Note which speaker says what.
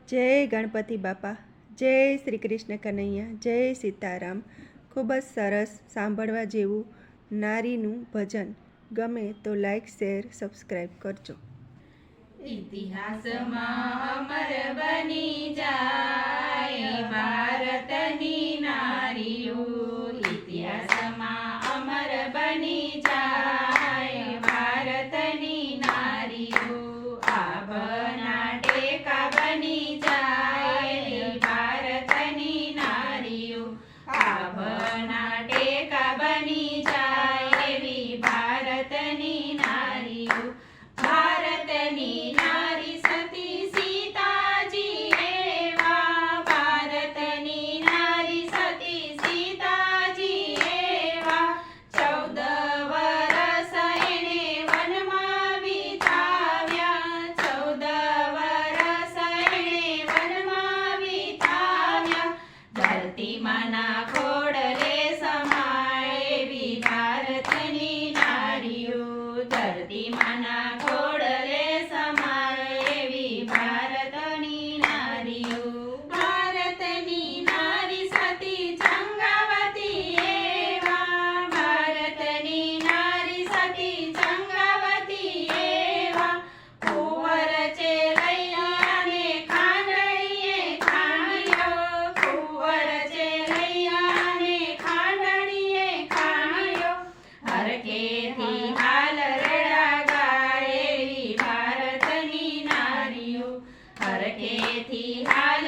Speaker 1: જય ગણપતિ બાપા, જય શ્રી કૃષ્ણ કનૈયા, જય સીતારામ. ખૂબ જ સરસ સાંભળવા જેવું નારીનું ભજન. ગમે તો લાઈક, શેર, સબસ્ક્રાઈબ કરજો.
Speaker 2: ઇતિહાસમાં અમર બની જાય ભારતની નારીઓ. ઇતિહાસમાં અમર બની જાય ભારતની નારીઓ. આભના ટેકા બની જાય ભારતની નારીઓ. આભના ટેકા બની જાય એવી ભારતની નારીઓ. ભારતની નારી સતી સીતાજી એવા. ભારતની નારી સતી સીતાજી એવા. 14 વરસ એણે વનમાં વિતાવ્યા. 14 વરસ એણે વનમાં વિતાવ્યા. ધરતી માના ખોડલે સમાય એવી ભારતની નારીઓ. ધરતી માના ખોડલે સમાય એવી ભારતની નારીઓ. ભારતની નારી સતી ચંગાવતી એવા. ભારતની નારી સતી ચંગાવતી એવા. કુંવર ચેલૈયાને ખાંડણીએ ખાણ્યો. કુંવર ચેલૈયાને ખાંડણીએ ખાણ્યો. હરખેથી હાલ રેડા ગાય એવી ભારતની નારીઓ. હરખેથી હાલ